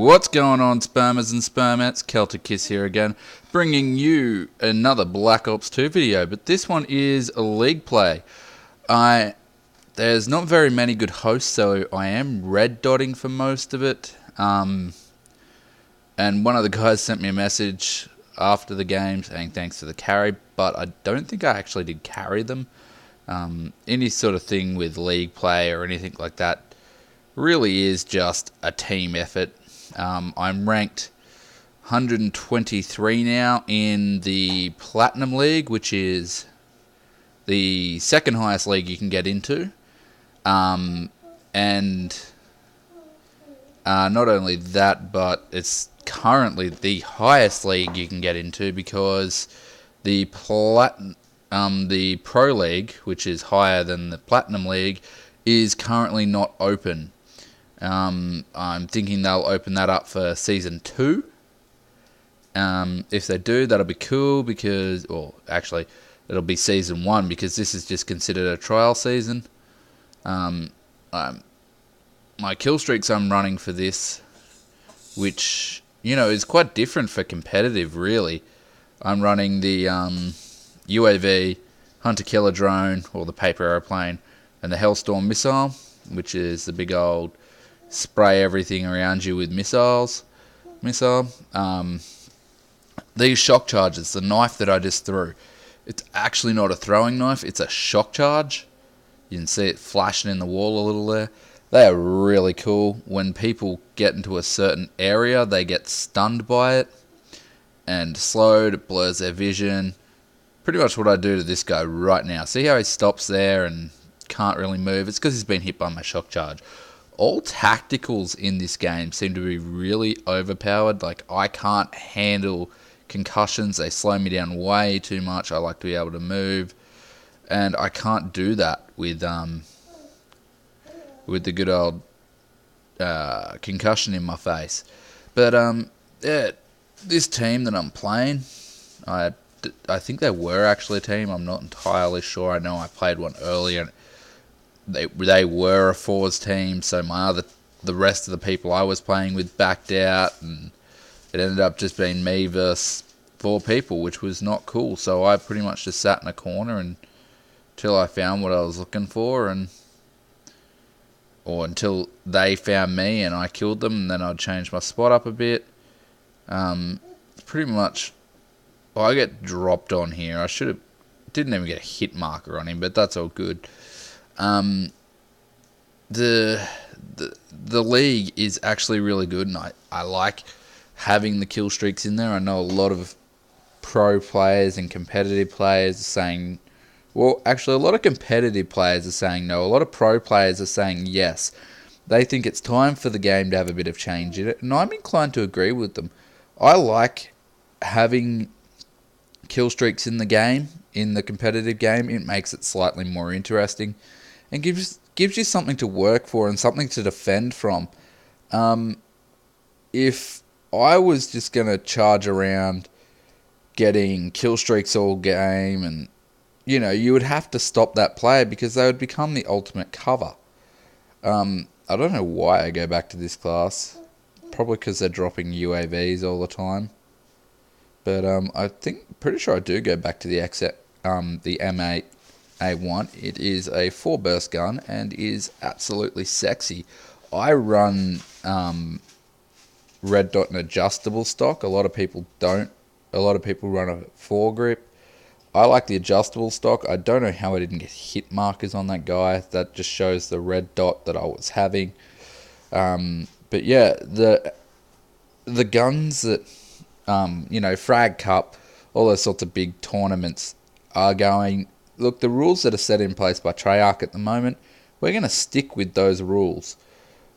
What's going on, spermers and spermettes? Celtic Kiss here again, bringing you another Black Ops 2 video, but this one is a league play. There's not very many good hosts, so I am red dotting for most of it. And one of the guys sent me a message after the game saying thanks for the carry, but I don't think I actually did carry them. Any sort of thing with league play or anything like that really is just a team effort. I'm ranked 123 now in the Platinum League, which is the second highest league you can get into. And not only that, but it's currently the highest league you can get into because the Pro League, which is higher than the Platinum League, is currently not open. I'm thinking they'll open that up for Season 2. If they do, that'll be cool because... Well, actually, it'll be Season 1 because this is just considered a trial season. My kill streaks I'm running for this, which, you know, is quite different for competitive, really. I'm running the UAV, Hunter-Killer Drone, or the paper aeroplane, and the Hellstorm missile, which is the big old spray everything around you with missile. These shock charges, the knife that I just threw, it's actually not a throwing knife, it's a shock charge. You can see it flashing in the wall a little there. They are really cool. When people get into a certain area, they get stunned by it and slowed, it blurs their vision. Pretty much what I do to this guy right now. See how he stops there and can't really move? It's because he's been hit by my shock charge. All tacticals in this game seem to be really overpowered. Like, I can't handle concussions. They slow me down way too much. I like to be able to move. And I can't do that with the good old concussion in my face. But, yeah, this team that I'm playing, I think they were actually a team. I'm not entirely sure. I know I played one earlier. They were a fours team, so the rest of the people I was playing with backed out, and it ended up just being me versus 4 people, which was not cool. So I pretty much just sat in a corner until I found what I was looking for, or until they found me and I killed them, and then I'd change my spot up a bit. Pretty much, I get dropped on here. I didn't even get a hit marker on him, but that's all good. The league is actually really good, and I like having the kill streaks in there. I know a lot of pro players and competitive players are saying, well, actually a lot of competitive players are saying no. A lot of pro players are saying yes. They think it's time for the game to have a bit of change in it, and I'm inclined to agree with them. I like having kill streaks in the game, in the competitive game. It makes it slightly more interesting and gives you something to work for and something to defend from. If I was just going to charge around getting kill streaks all game, and you know, you would have to stop that player because they would become the ultimate cover. I don't know why I go back to this class. Probably because they're dropping UAVs all the time. But pretty sure I do go back to the M8A1. It is a 4-burst gun and is absolutely sexy. I run red dot and adjustable stock. A lot of people don't. A lot of people run a 4-grip. I like the adjustable stock. I don't know how I didn't get hit markers on that guy. That just shows the red dot that I was having. But yeah, the guns that, you know, Frag Cup, all those sorts of big tournaments are going... Look, the rules that are set in place by Treyarch at the moment, we're going to stick with those rules.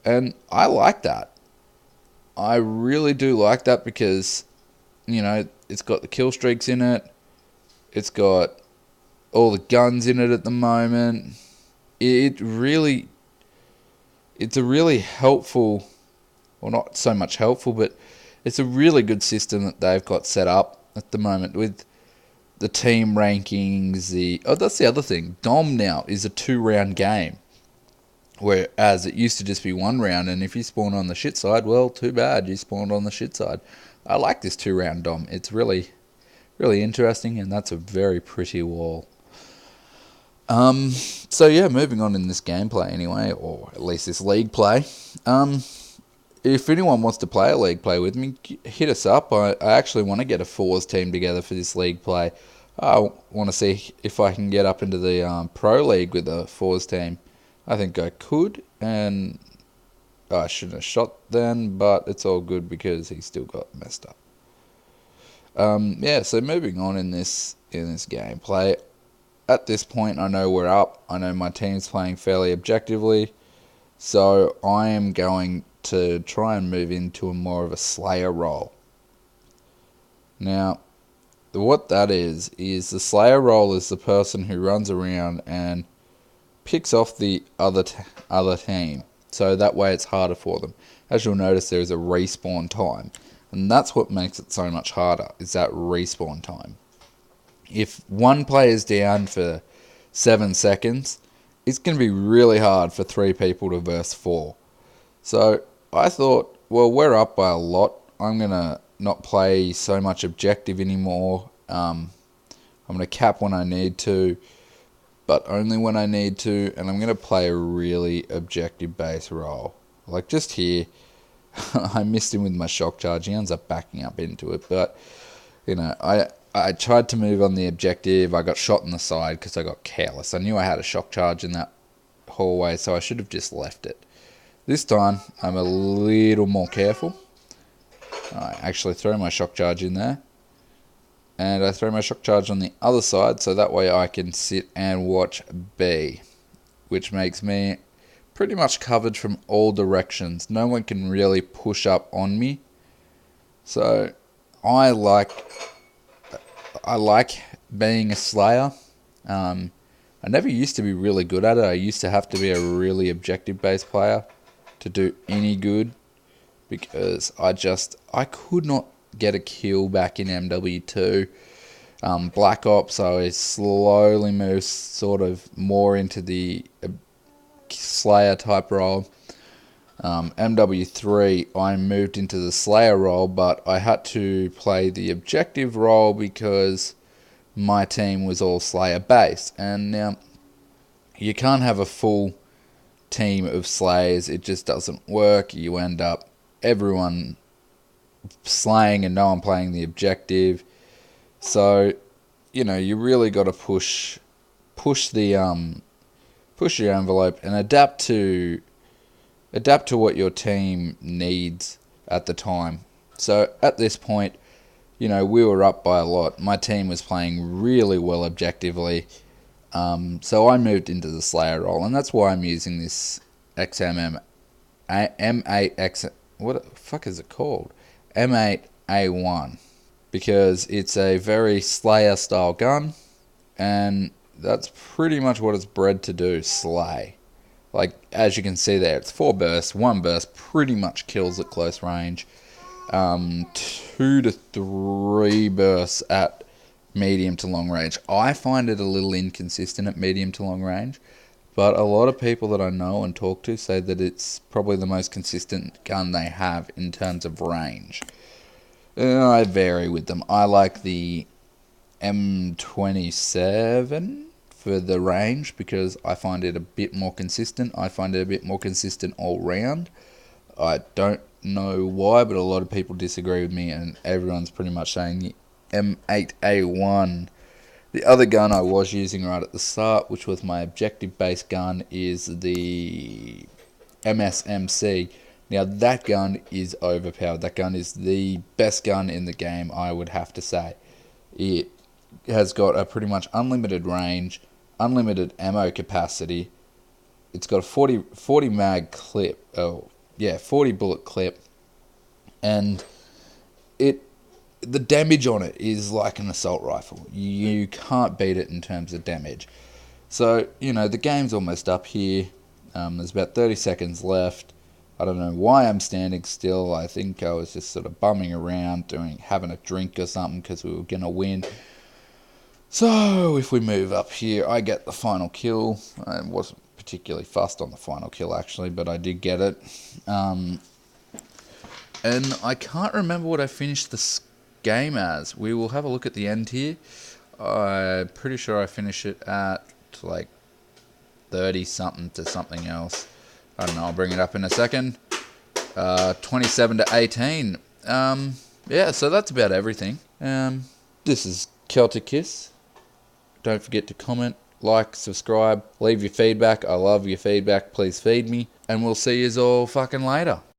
And I like that. I really do like that because, you know, it's got the kill streaks in it. It's got all the guns in it at the moment. It's a really helpful, well, not so much helpful, but it's a really good system that they've got set up at the moment with the team rankings. That's the other thing. Dom now is a 2-round game. Whereas it used to just be one round, and if you spawn on the shit side, well, too bad, you spawned on the shit side. I like this 2-round dom. It's really, really interesting, and that's a very pretty wall. So yeah, moving on in this gameplay anyway, or at least this league play. If anyone wants to play a league play with me, hit us up. I actually want to get a fours team together for this league play. I want to see if I can get up into the pro league with a fours team. I think I could, and I shouldn't have shot then, but it's all good because he still got messed up. Yeah, so moving on in this gameplay. At this point, I know we're up. I know my team's playing fairly objectively, so I am going to try and move into a more of a Slayer role. Now, what that is the Slayer role is the person who runs around and picks off the other team, so that way it's harder for them. As you'll notice, there is a respawn time, and that's what makes it so much harder, is that respawn time. If one player's down for 7 seconds, it's going to be really hard for 3 people to verse 4. So I thought, well, we're up by a lot. I'm going to not play so much objective anymore. I'm going to cap when I need to, but only when I need to, and I'm going to play a really objective-based role. Like just here, I missed him with my shock charge. He ends up backing up into it, but, you know, I tried to move on the objective. I got shot in the side because I got careless. I knew I had a shock charge in that hallway, so I should have just left it. This time, I'm a little more careful. I actually throw my shock charge in there. And I throw my shock charge on the other side, so that way I can sit and watch B, which makes me pretty much covered from all directions. No one can really push up on me. So I like being a Slayer. I never used to be really good at it. I used to have to be a really objective-based player to do any good, because I could not get a kill back in MW2. Black Ops, I slowly moved sort of more into the Slayer type role. MW3, I moved into the Slayer role, but I had to play the objective role because my team was all Slayer based. And now, you can't have a full team of Slayers, it just doesn't work. You end up everyone slaying and no one playing the objective. So, you know, you really got to push your envelope and adapt to what your team needs at the time. So at this point, you know, we were up by a lot. My team was playing really well objectively. So I moved into the Slayer role, and that's why I'm using this M8X. What the fuck is it called? M8A1, because it's a very Slayer style gun, and that's pretty much what it's bred to do, slay. Like, as you can see there, it's 4 bursts. 1 burst pretty much kills at close range. 2 to 3 bursts at medium to long range. I find it a little inconsistent at medium to long range, but a lot of people that I know and talk to say that it's probably the most consistent gun they have in terms of range. I vary with them. I like the M27 for the range because I find it a bit more consistent. I find it a bit more consistent all round. I don't know why, but a lot of people disagree with me, and everyone's pretty much saying the M8A1. The other gun I was using right at the start, which was my objective-based gun, is the MSMC. Now, that gun is overpowered. That gun is the best gun in the game, I would have to say. It has got a pretty much unlimited range, unlimited ammo capacity. It's got a 40 mag clip. 40 bullet clip. And the damage on it is like an assault rifle. You can't beat it in terms of damage. So, you know, the game's almost up here. There's about 30 seconds left. I don't know why I'm standing still. I think I was just sort of bumming around, having a drink or something because we were going to win. So, if we move up here, I get the final kill. I wasn't particularly fussed on the final kill, actually, but I did get it. And I can't remember what I finished this game as. We will have a look at the end here. I'm pretty sure I finished it at like 30 something to something else. I don't know, I'll bring it up in a second. 27 to 18. Yeah, so that's about everything. This is Celtic Kiss. Don't forget to comment, like, subscribe, leave your feedback. I love your feedback. Please feed me. And we'll see yous all fucking later.